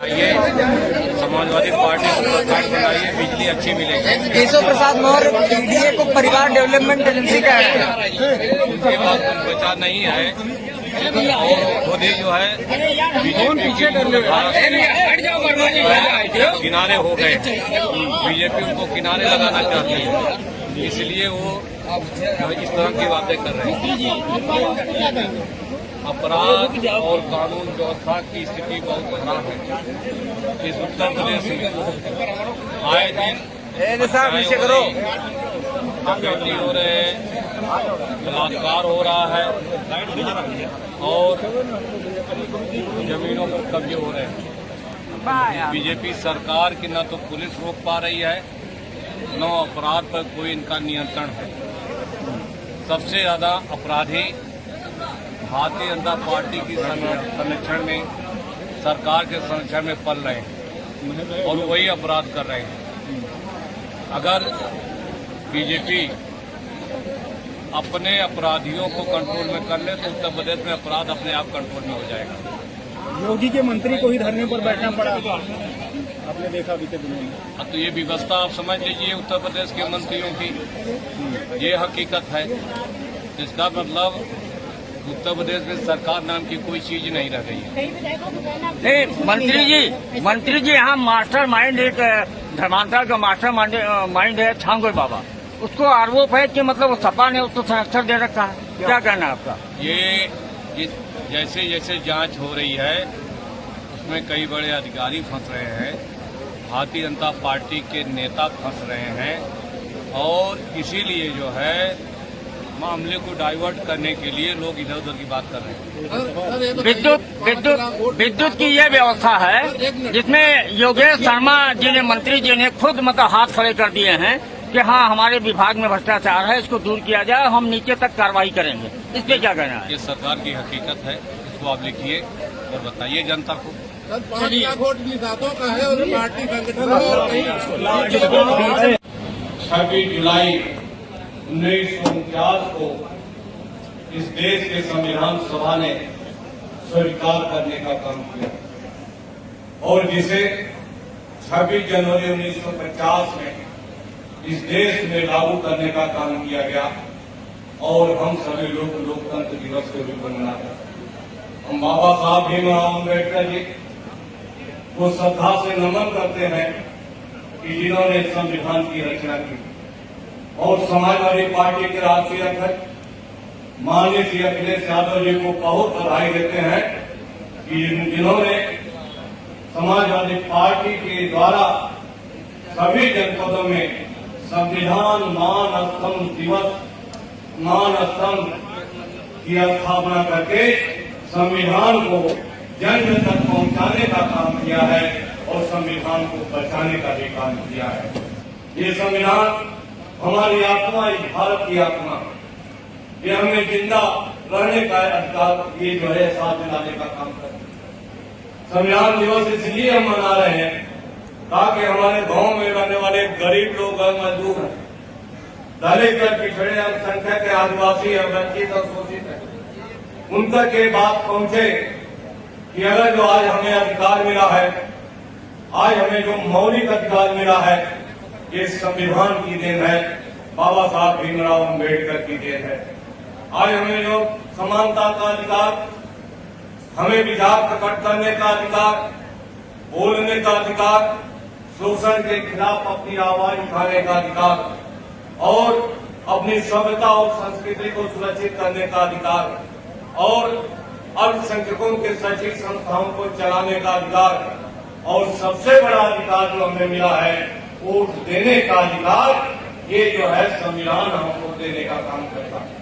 ये समाजवादी पार्टी सरकार बनाइए, बिजली अच्छी मिलेगी। केशव प्रसाद मौर्य पीडीए को परिवार डेवलपमेंट एजेंसी का है, उनके पास कोई विचार नहीं है और खुद ही जो है बीजेपी किनारे हो गए। बीजेपी उनको किनारे लगाना चाहती है, इसलिए वो इस तरह की बातें कर रहे हैं। अपराध और कानून व्यवस्था की स्थिति बहुत खराब है इस उत्तर प्रदेश में। आए दिन डकैती हो रहे हैं, बलात्कार हो रहा है और जमीनों पर कब्जे हो रहे हैं। बीजेपी सरकार की न तो पुलिस रोक पा रही है, न अपराध पर कोई इनका नियंत्रण है। सबसे ज्यादा अपराधी भारतीय जनता पार्टी की संरक्षण में, सरकार के संरक्षण में पल रहे हैं और वही अपराध कर रहे हैं। अगर बीजेपी अपने अपराधियों को कंट्रोल में कर ले तो उत्तर प्रदेश में अपराध अपने आप कंट्रोल में हो जाएगा। योगी के मंत्री को ही धरने पर बैठना पड़ा, आपने देखा बीते दिनों में। तो ये व्यवस्था आप समझ लीजिए उत्तर प्रदेश के मंत्रियों की, ये हकीकत है। इसका मतलब उत्तर प्रदेश में सरकार नाम की कोई चीज नहीं रह गई है। नहीं मंत्री जी यहाँ मास्टर माइंड एक धर्मांतरण का मास्टर माइंड है छांगुर बाबा, उसको आरोप है कि मतलब सपा ने उसको संरक्षण दे रखा है। क्या कहना है आपका? ये जैसे जैसे जांच हो रही है उसमें कई बड़े अधिकारी फंस रहे हैं, भारतीय जनता पार्टी के नेता फंस रहे हैं और इसीलिए जो है मामले को डाइवर्ट करने के लिए लोग इधर उधर की बात कर रहे हैं। विद्युत की यह व्यवस्था है जिसमें योगेश शर्मा जी ने, मंत्री जी ने खुद मतलब हाथ खड़े कर दिए हैं कि हाँ हमारे विभाग में भ्रष्टाचार है, इसको दूर किया जाए, हम नीचे तक कार्रवाई करेंगे। इस पे क्या कहना है? ये सरकार की हकीकत है, इसको आप लिखिए और बताइए जनता को। 5 लाख वोट विधातों का है और पार्टी संगठन 26 जुलाई 1949 को इस देश के संविधान सभा ने स्वीकार करने का काम किया और जिसे 26 जनवरी 1950 में इस देश में लागू करने का काम किया गया और हम सभी लोग लोकतंत्र दिवस को भी मनाते हैं। हम बाबा साहब भीमराव अम्बेडकर जी को श्रद्धा से नमन करते हैं कि जिन्होंने संविधान की रचना की और समाजवादी पार्टी के राष्ट्रीय अध्यक्ष माननीय श्री अखिलेश यादव जी को बहुत बधाई देते हैं कि जिन्होंने समाजवादी पार्टी के द्वारा सभी जनपदों में संविधान मान स्तंभ दिवस, मान स्तंभ की स्थापना करके संविधान को जन जन तक पहुंचाने का काम किया है और संविधान को बचाने का भी काम किया है। ये संविधान हमारी आत्मा, इस भारत की आत्मा, ये हमें जिंदा रहने का अधिकार, ये जो है साथ दिलाने का काम करते हैं। संविधान दिवस इसलिए हम मना रहे हैं ताकि हमारे गांव में रहने वाले गरीब लोग, मजदूर हैं, दलित और पिछड़े अल्पसंख्यक के आदिवासी और वंचित और शोषित है, उन तक ये बात पहुंचे कि अगर जो आज हमें अधिकार मिला है, आज हमें जो मौलिक अधिकार मिला है, ये संविधान की देन है, बाबा साहब भीमराव अम्बेडकर की देन है। आज हमें जो समानता का अधिकार, हमें विचार प्रकट करने का अधिकार, बोलने का अधिकार, शोषण के खिलाफ अपनी आवाज उठाने का अधिकार और अपनी सभ्यता और संस्कृति को सुरक्षित करने का अधिकार और अल्पसंख्यकों के शैक्षिक संस्थाओं को चलाने का अधिकार और सबसे बड़ा अधिकार जो हमें मिला है वोट देने का अधिकार, ये जो है संविधान हमको देने का काम करता है।